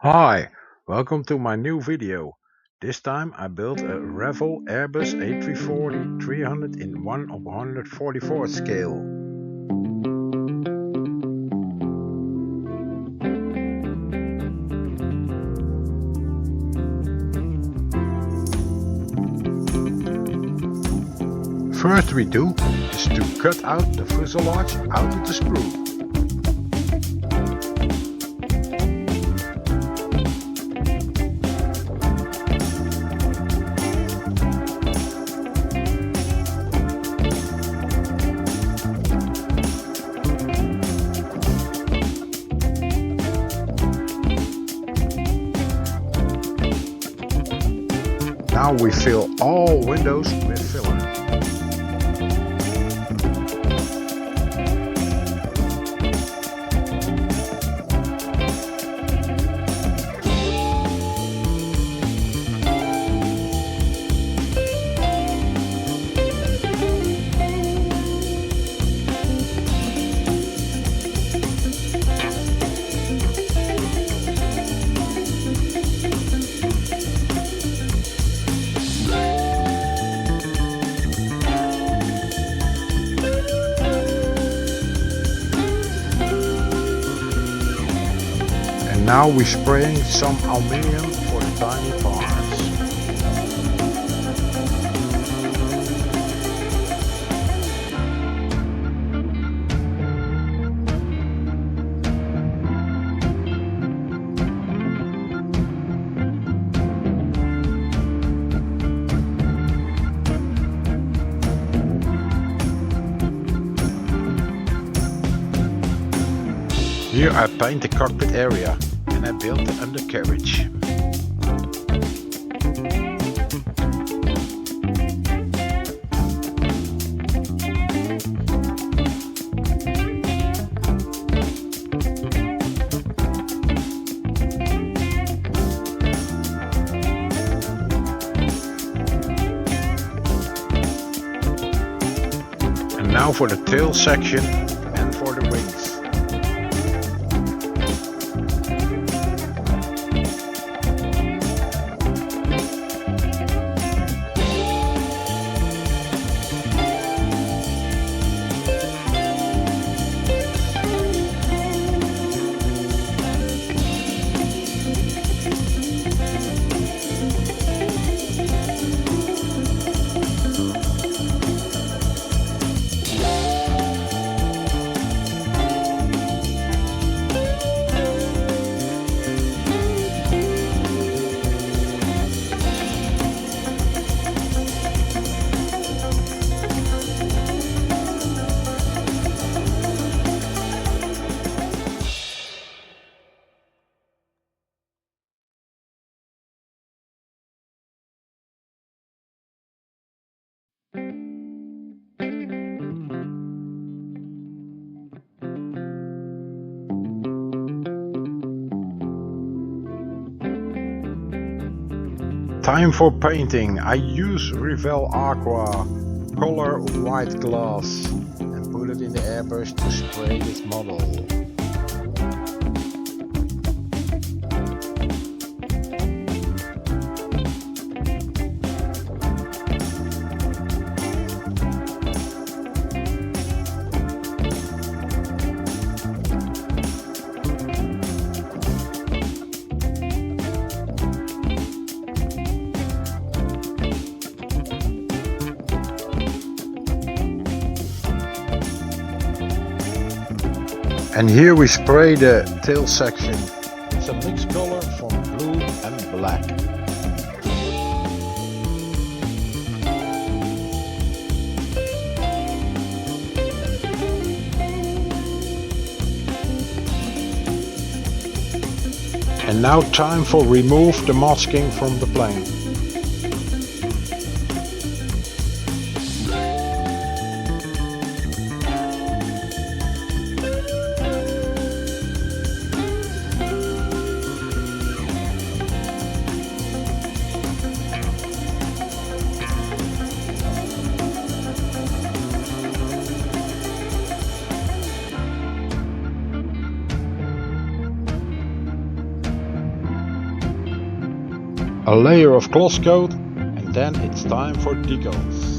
Hi, welcome to my new video. This time I built a revell Airbus A340-300 in 1/144 scale. First we do is to cut out the fuselage out of the sprue. Now we fill all windows with filler. Now we're spraying some aluminium for the tiny parts. Here I paint the cockpit area. I built the undercarriage. And now for the tail section and for the wings. Time for painting. I use Revell Aqua color white glass and put it in the airbrush to spray this model. And here we spray the tail section. It's a mixed color from blue and black. And now time for remove the masking from the plane. a layer of gloss coat, and then it's time for decals.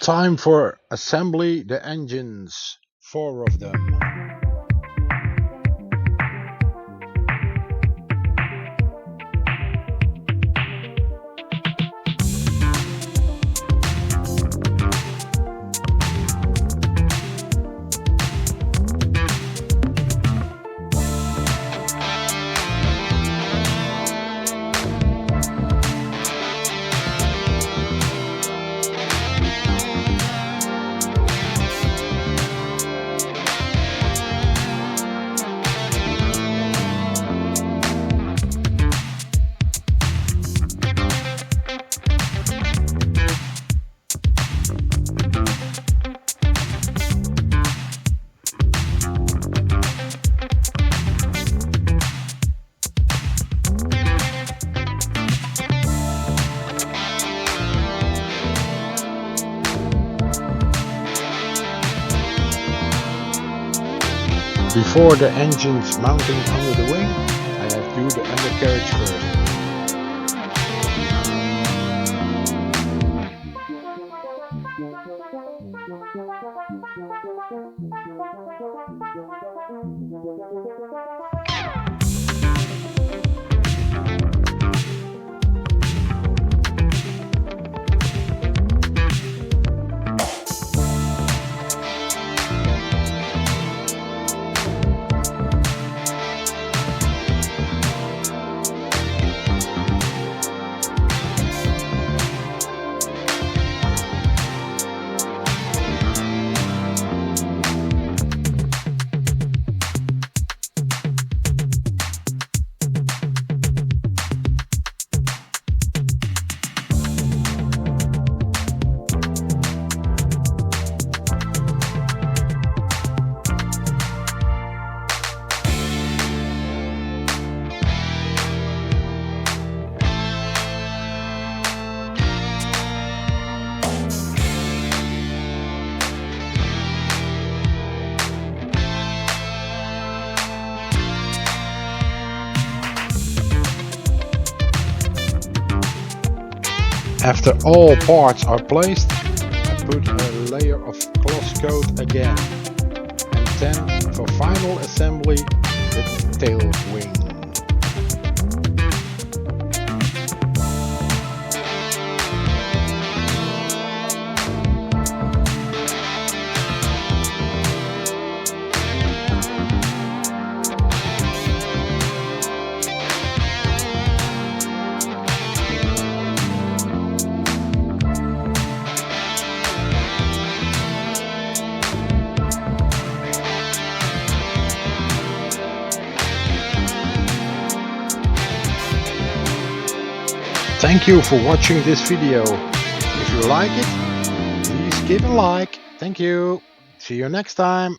Time for assembly the engines, 4 of them. Before the engines mounting under the wing, I have to do the undercarriage first. After all parts are placed, I put a layer of gloss coat again, and then for final assembly the tail wing. Thank you for watching this video. If you like it, please give a like. Thank you. See you next time.